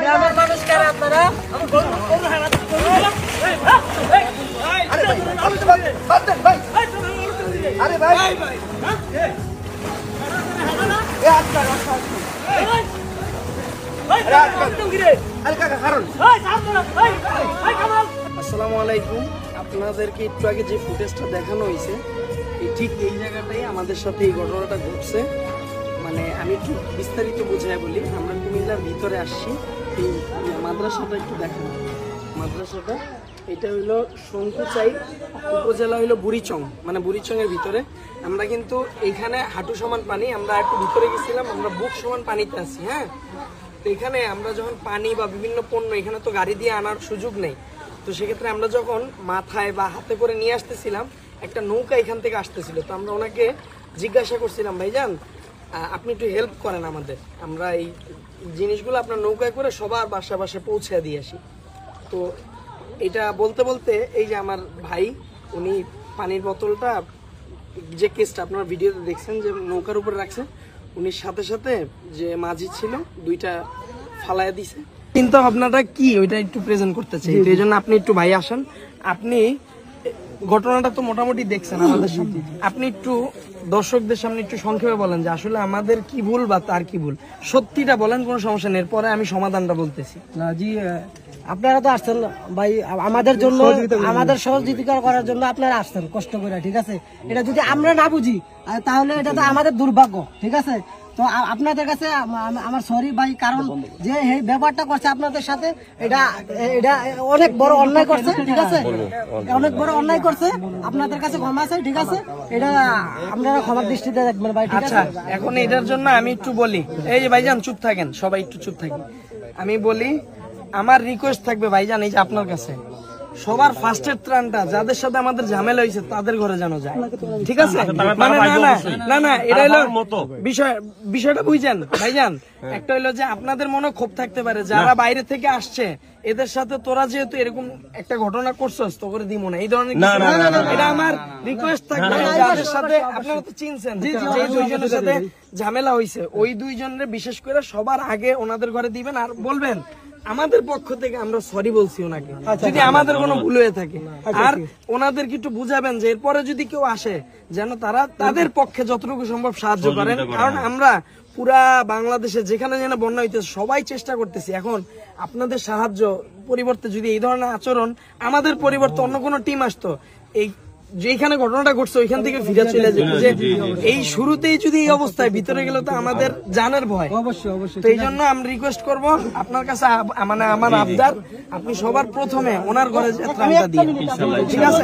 গ্রামের মানুষ কারা আপনারা? আরে ভাই আসসালামু আলাইকুম। আপনাদেরকে একটু আগে যে ফুটেজটা দেখানো হয়েছে ঠিক এই জায়গাটাই আমাদের সাথে এই ঘটনাটা ঘটছে। মানে আমি একটু বিস্তারিত বুঝাই বলি। আমরা কুমিল্লার ভিতরে আসছি, এই মাদ্রাসাটা একটু দেখানো। মাদ্রাসাটা এটা হইলো শঙ্কুচাই উপজেলা, হইলো বুড়িচং, মানে বুড়িচংয়ের ভিতরে। আমরা কিন্তু এইখানে হাঁটু সমান পানি, আমরা একটু ভিতরে গেছিলাম, আমরা বুক সমান পানিতে আছি। হ্যাঁ, তো এখানে আমরা যখন পানি বা বিভিন্ন পণ্য এখানে তো গাড়ি দিয়ে আনার সুযোগ নেই, তো সেক্ষেত্রে আমরা যখন মাথায় বা হাতে করে নিয়ে আসতেছিলাম, একটা নৌকা এখান থেকে আসতেছিল। তো আমরা ওনাকে জিজ্ঞাসা করছিলাম, ভাইজান আপনি একটু হেল্প করেন আমাদের, আমরা এই জিনিসগুলো আপনার নৌকায় করে সবার বাসায় বাসায় পৌঁছে দিয়ে আসি। তো এটা বলতে বলতে এই যে আমার ভাই, উনি পানির বোতলটা, যে কেসটা আপনারা ভিডিওতে দেখছেন যে নৌকার উপরে রাখছে, উনি সাথে সাথে যে মাঝি ছিল দুইটা ফালাইয়া দিছে। চিন্তা ভাবনাটা কি ওইটা একটু প্রেজেন্ট করতে চাই, এই জন্য আপনি একটু ভাই আসেন। আপনি ঘটনাটা তো মোটামুটি দেখছেন আমাদের সাথে, আপনি একটু দর্শকদের সামনে একটু সংক্ষেপে বলেন যে আসলে আমাদের কি ভুল বা তার কি ভুল, সত্যিটা বলেন, কোনো সমস্যা নেই, এরপরে আমি সমাধানটা বলতেছি। না জি, আপনারা তো আসছেন ভাই আমাদের জন্য, আমাদের সহযোগিতা করার জন্য আপনারা আসছেন কষ্ট করে, ঠিক আছে। এটা যদি আমরা না বুঝি তাহলে এটা তো আমাদের দুর্ভাগ্য, ঠিক আছে। তো আপনাদের কাছে আমার সরি ভাই, কারণ যে এই ব্যাপারটা করছে আপনাদের সাথে, এটা এটা অনেক বড় অন্যায় করছে, ঠিক আছে, অনেক বড় অন্যায় করছে। আপনাদের কাছে ক্ষমা আছে, ঠিক আছে, এটা আপনারা ক্ষমার দৃষ্টিতে দেখবেন ভাই, ঠিক আছে। এখন এটার জন্য আমি একটু বলি, এই যে ভাইজান চুপ থাকেন, সবাই একটু চুপ থাকেন। আমি বলি, আমার রিকোয়েস্ট থাকবে ভাইজান, এই যে আপনার কাছে সবার ফার্স্টের ত্রাণটা যাদের সাথে আমাদের ঝামেলা হয়েছে তাদের ঘরে জানা যায়, ঠিক আছে। মানে না না এটা হলো বিষয়টা বুঝছেন ভাইজান। একটা হইলো যে আপনাদের মনে ক্ষোভ থাকতে পারে যারা বাইরে থেকে আসছে, এদের সাথে তোরা যেহেতু এরকম একটা ঘটনা করছস তো করে দিব না, এই ধরনের এটা আমার রিকোয়েস্ট থাকবে। যাদের সাথে আপনারা তো চিনছেন যে দুইজনের সাথে ঝামেলা হয়েছে, ওই দুইজনের বিশেষ করে সবার আগে ওনাদের ঘরে দিবেন, আর বলবেন আমাদের পক্ষ থেকে আমরা সরি বলছি ওনাকে যদি আমাদের কোনো ভুল হয়ে থাকে, আর ওনাদেরকে একটু বুঝাবেন যে এরপরে যদি কেউ আসে যেন তারা তাদের পক্ষে যতটুকু সম্ভব সাহায্য করেন। কারণ আমরা পুরা বাংলাদেশে যেখানে যেন বন্যা হইতেছে সবাই চেষ্টা করতেছি। এখন আপনাদের সাহায্য পরিবর্তে যদি এই ধরনের আচরণ, আমাদের পরিবর্তে অন্য কোনো টিম আসতো, এই যেখানে ঘটনাটা ঘটছে ওইখান থেকে ফিরে চলে যেত, যে এই শুরুতেই যদি এই অবস্থায় ভিতরে গেলে তো আমাদের জানের ভয়। অবশ্যই অবশ্যই। তো এই জন্য আমি রিকোয়েস্ট করব আপনার কাছে, মানে আমার আবদার, আপনি সবার প্রথমে ওনার ঘরে ত্রাণটা দিন, ঠিক আছে।